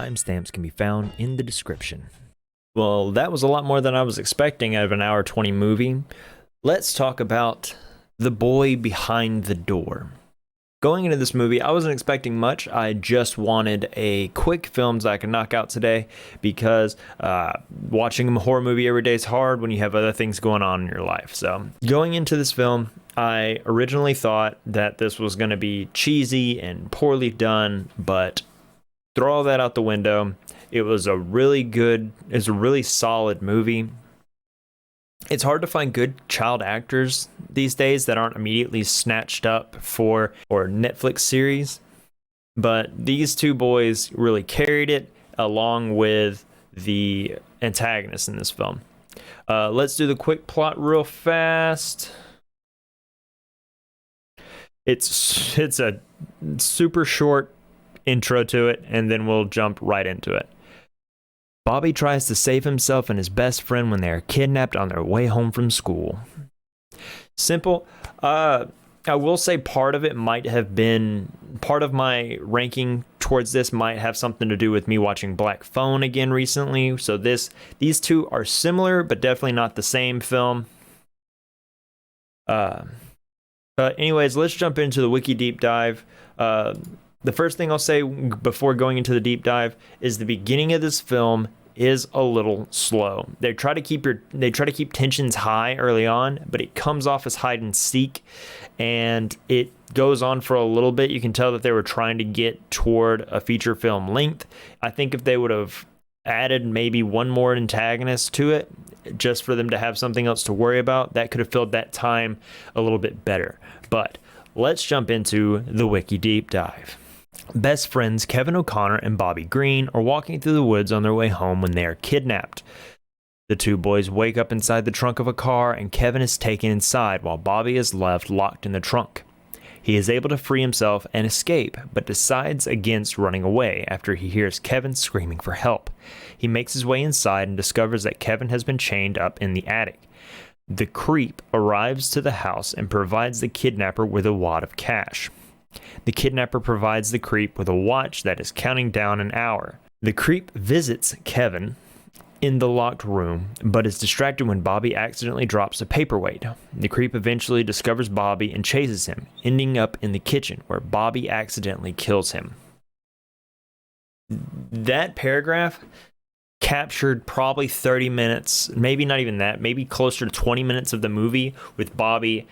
Timestamps can be found in the description. Well, that was a lot more than I was expecting out of an hour 20 movie. Let's talk about The Boy Behind the Door. Going into this movie, I wasn't expecting much. I just wanted a quick film that I could knock out today because watching a horror movie every day is hard when you have other things going on in your life. So going into this film, I originally thought that this was going to be cheesy and poorly done, but throw all that out the window. It was a really solid movie. It's hard to find good child actors these days that aren't immediately snatched up for or Netflix series. But these two boys really carried it along with the antagonist in this film. Let's do the quick plot real fast. It's a super short intro to it, and then we'll jump right into it. Bobby tries to save himself and his best friend when they are kidnapped on their way home from school. Simple. I will say part of my ranking towards this might have something to do with me watching Black Phone again recently. So these two are similar, but definitely not the same film. But anyways, let's jump into the Wiki Deep Dive. The first thing I'll say before going into the deep dive is the beginning of this film is a little slow. They try to keep tensions high early on, but it comes off as hide and seek, and it goes on for a little bit. You can tell that they were trying to get toward a feature film length. I think if they would have added maybe one more antagonist to it, just for them to have something else to worry about, that could have filled that time a little bit better. But let's jump into the Wiki Deep Dive. Best friends Kevin O'Connor and Bobby Green are walking through the woods on their way home when they are kidnapped. The two boys wake up inside the trunk of a car, and Kevin is taken inside while Bobby is left locked in the trunk. He is able to free himself and escape, but decides against running away after he hears Kevin screaming for help. He makes his way inside and discovers that Kevin has been chained up in the attic. The creep arrives to the house and provides the kidnapper with a wad of cash. The kidnapper provides the creep with a watch that is counting down an hour. The creep visits Kevin in the locked room, but is distracted when Bobby accidentally drops a paperweight. The creep eventually discovers Bobby and chases him, ending up in the kitchen where Bobby accidentally kills him. That paragraph captured probably 30 minutes, maybe not even that, maybe closer to 20 minutes of the movie, with Bobby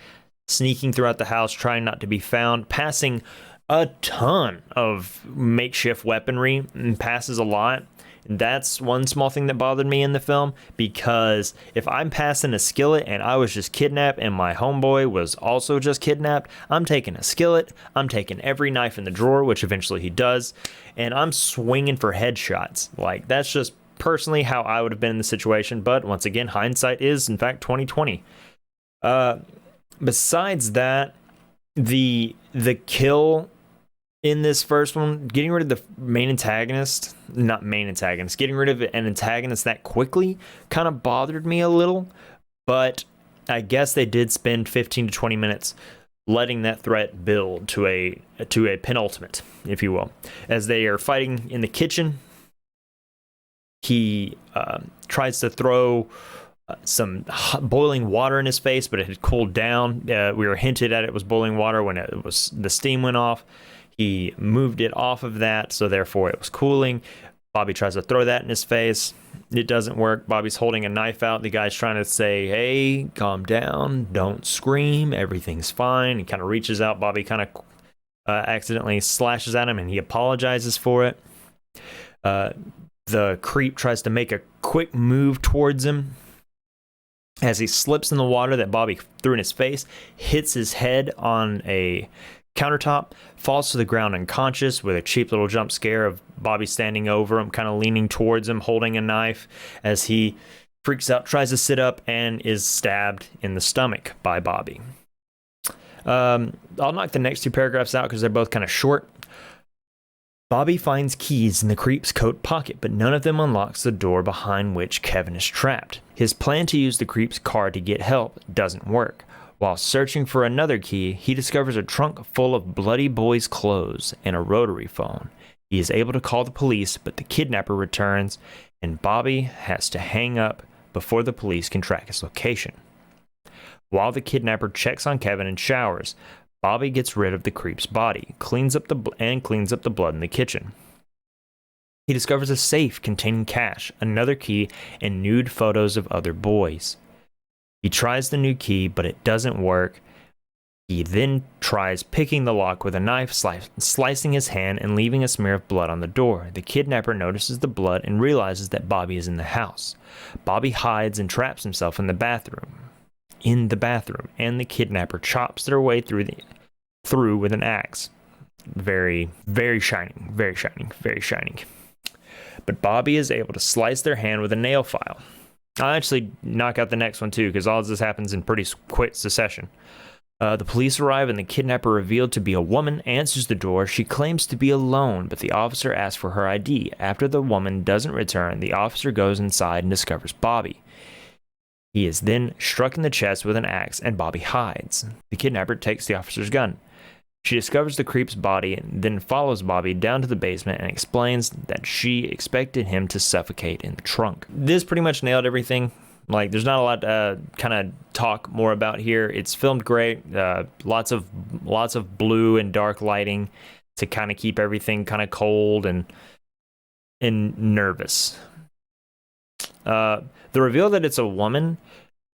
sneaking throughout the house, trying not to be found, passing a ton of makeshift weaponry, and passes a lot. That's one small thing that bothered me in the film, because if I'm passing a skillet and I was just kidnapped and my homeboy was also just kidnapped, I'm taking a skillet, I'm taking every knife in the drawer, which eventually he does, and I'm swinging for headshots. Like, that's just personally how I would have been in the situation, but once again, hindsight is in fact 2020. Besides that, the kill in this first one, getting rid of the getting rid of an antagonist that quickly kind of bothered me a little, but I guess they did spend 15 to 20 minutes letting that threat build to a penultimate, if you will. As they are fighting in the kitchen, he tries to throw some boiling water in his face, but it had cooled down. We were hinted at it was boiling water when the steam went off. He moved it off of that, so therefore it was cooling. Bobby tries to throw that in his face. It doesn't work. Bobby's holding a knife out. The guy's trying to say, hey, calm down, don't scream, everything's fine. He kind of reaches out. Bobby kind of accidentally slashes at him, and he apologizes for it. The creep tries to make a quick move towards him. As he slips in the water that Bobby threw in his face, hits his head on a countertop, falls to the ground unconscious with a cheap little jump scare of Bobby standing over him, kind of leaning towards him, holding a knife, as he freaks out, tries to sit up, and is stabbed in the stomach by Bobby. I'll knock the next two paragraphs out because they're both kind of short. Bobby finds keys in the creep's coat pocket, but none of them unlocks the door behind which Kevin is trapped. His plan to use the creep's car to get help doesn't work. While searching for another key, he discovers a trunk full of bloody boys' clothes and a rotary phone. He is able to call the police, but the kidnapper returns, and Bobby has to hang up before the police can track his location. While the kidnapper checks on Kevin and showers, Bobby gets rid of the creep's body, cleans up the blood in the kitchen. He discovers a safe containing cash, another key, and nude photos of other boys. He tries the new key, but it doesn't work. He then tries picking the lock with a knife, slicing his hand and leaving a smear of blood on the door. The kidnapper notices the blood and realizes that Bobby is in the house. Bobby hides and traps himself in the bathroom, and the kidnapper chops their way through with an axe. Very, very shining. But Bobby is able to slice their hand with a nail file. I'll actually knock out the next one too, because all of this happens in pretty quick succession. The police arrive and the kidnapper, revealed to be a woman, answers the door. She claims to be alone, but the officer asks for her ID. After the woman doesn't return, the officer goes inside and discovers Bobby. He is then struck in the chest with an axe and Bobby hides. The kidnapper takes the officer's gun. She discovers the creep's body and then follows Bobby down to the basement and explains that she expected him to suffocate in the trunk. This pretty much nailed everything. Like, there's not a lot to kind of talk more about here. It's filmed great. Lots of blue and dark lighting to kind of keep everything kind of cold and nervous. The reveal that it's a woman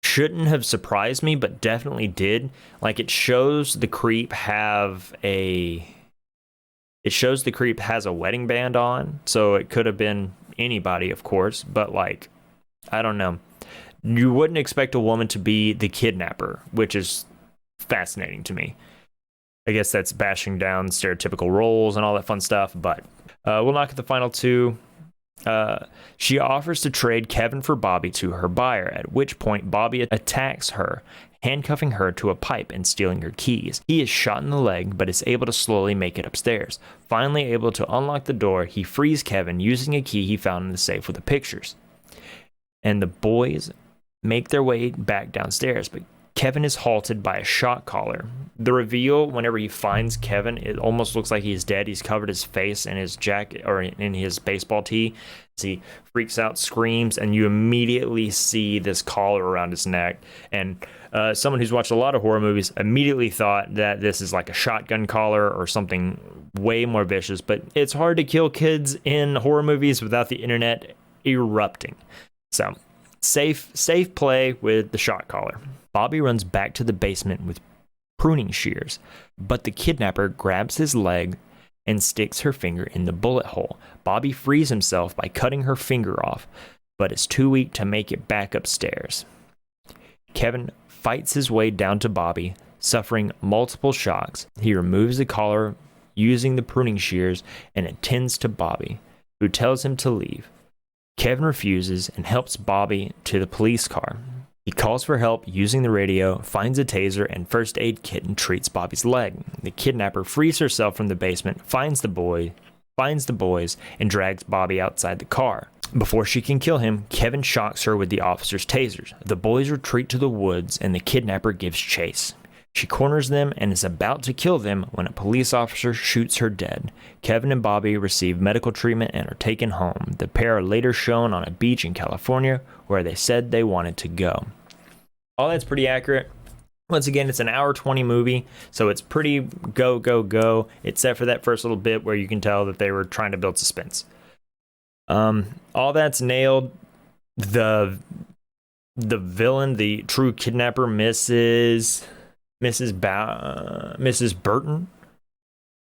shouldn't have surprised me, but definitely did. Like, it shows the creep has a wedding band on, so it could have been anybody, of course, but like, I don't know. You wouldn't expect a woman to be the kidnapper, which is fascinating to me. I guess that's bashing down stereotypical roles and all that fun stuff, but we'll knock at the final two. She offers to trade Kevin for Bobby to her buyer, at which point Bobby attacks her, handcuffing her to a pipe and stealing her keys. He is shot in the leg, but is able to slowly make it upstairs. Finally able to unlock the door, he frees Kevin using a key he found in the safe with the pictures. And the boys make their way back downstairs, but Kevin is halted by a shot caller. The reveal, whenever he finds Kevin, it almost looks like he's dead. He's covered his face in his jacket or in his baseball tee as he freaks out, screams, and you immediately see this collar around his neck. And someone who's watched a lot of horror movies immediately thought that this is like a shotgun collar or something way more vicious, but it's hard to kill kids in horror movies without the internet erupting. So, safe play with the shot collar. Bobby runs back to the basement with pruning shears, but the kidnapper grabs his leg and sticks her finger in the bullet hole. Bobby frees himself by cutting her finger off, but is too weak to make it back upstairs. Kevin fights his way down to Bobby, suffering multiple shocks. He removes the collar using the pruning shears and attends to Bobby, who tells him to leave. Kevin refuses and helps Bobby to the police car. He calls for help using the radio, finds a taser and first aid kit, and treats Bobby's leg. The kidnapper frees herself from the basement, finds the boys, and drags Bobby outside the car. Before she can kill him, Kevin shocks her with the officer's tasers. The boys retreat to the woods and the kidnapper gives chase. She corners them and is about to kill them when a police officer shoots her dead. Kevin and Bobby receive medical treatment and are taken home. The pair are later shown on a beach in California where they said they wanted to go. All that's pretty accurate. Once again, it's an hour 20 movie, so it's pretty go, except for that first little bit where you can tell that they were trying to build suspense. All that's nailed. The villain, the true kidnapper, Mrs. Burton,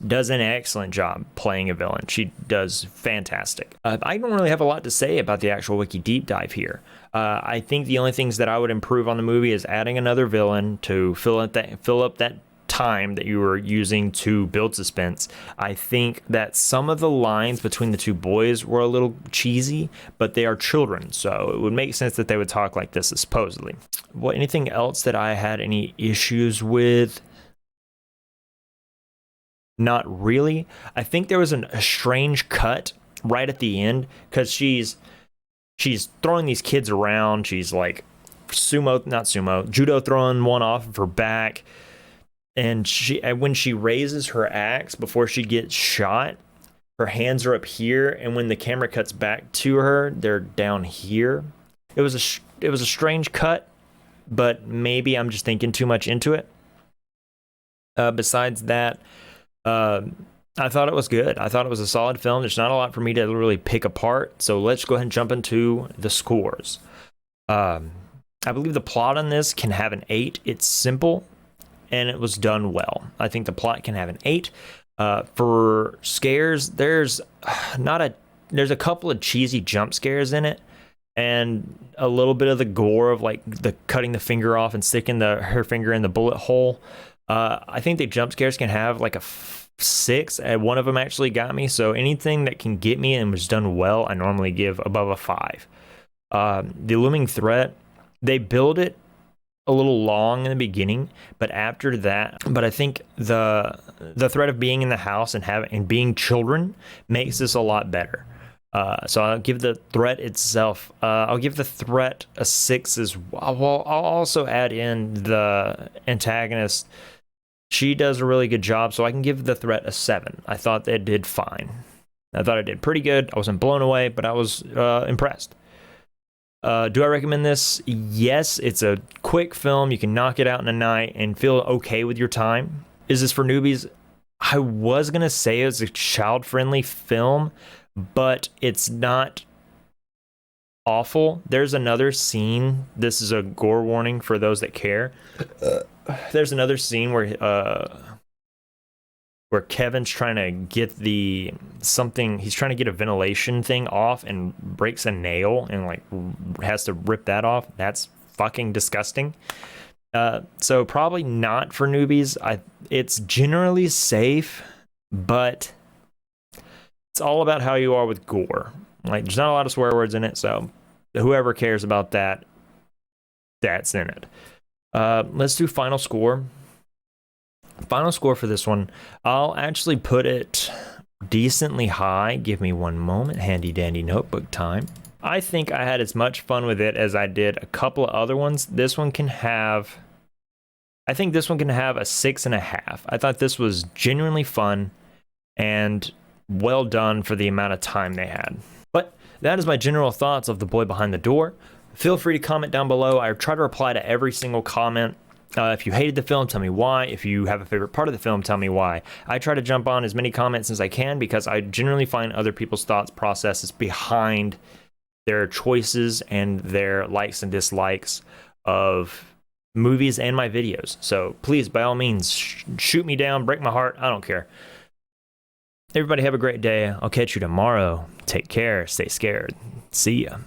does an excellent job playing a villain. She does fantastic. I don't really have a lot to say about the actual Wiki Deep Dive here. I think the only things that I would improve on the movie is adding another villain to fill up that time that you were using to build suspense. I think that some of the lines between the two boys were a little cheesy, but they are children, so it would make sense that they would talk like this, supposedly. Anything else that I had any issues with? Not really. I think there was a strange cut right at the end, because she's throwing these kids around. She's like judo throwing one off of her back. And when she raises her axe before she gets shot, her hands are up here, and when the camera cuts back to her, they're down here. It was a strange cut, but maybe I'm just thinking too much into it. Besides that, I thought it was good. I thought it was a solid film. There's not a lot for me to really pick apart, so let's go ahead and jump into the scores. I believe the plot on this can have an 8. It's simple, and it was done well. I think the plot can have an 8. For scares, there's a couple of cheesy jump scares in it, and a little bit of the gore of like the cutting the finger off and sticking her finger in the bullet hole. I think the jump scares can have like a 6. One of them actually got me, so anything that can get me and was done well, I normally give above a 5. The looming threat, they build it a little long in the beginning, but after that, I think the threat of being in the house and being children makes this a lot better. So I'll give the threat itself, I'll give the threat a 6 as well. I'll also add in the antagonist. She does a really good job, so I can give the threat a 7. I thought they did fine. I thought it did pretty good. I wasn't blown away, but I was impressed. Do I recommend this? Yes, it's a quick film. You can knock it out in a night and feel okay with your time. Is this for newbies? I was going to say it's a child-friendly film, but it's not awful. There's another scene. This is a gore warning for those that care. There's another scene where Kevin's trying to get he's trying to get a ventilation thing off and breaks a nail and like has to rip that off. That's fucking disgusting. So probably not for newbies. It's generally safe, but it's all about how you are with gore. Like, there's not a lot of swear words in it, so whoever cares about that, that's in it. Let's do final score. Final score for this one, I'll actually put it decently high. Give me one moment. Handy dandy notebook time. I think I had as much fun with it as I did a couple of other ones. This one can have, I think this one can have a 6.5. I thought this was genuinely fun and well done for the amount of time they had. But that is my general thoughts of The Boy Behind the Door. Feel free to comment down below. I try to reply to every single comment. If you hated the film, tell me why. If you have a favorite part of the film, tell me why. I try to jump on as many comments as I can because I generally find other people's thoughts processes behind their choices and their likes and dislikes of movies and my videos. So please, by all means, shoot me down, break my heart. I don't care. Everybody have a great day. I'll catch you tomorrow. Take care. Stay scared. See ya.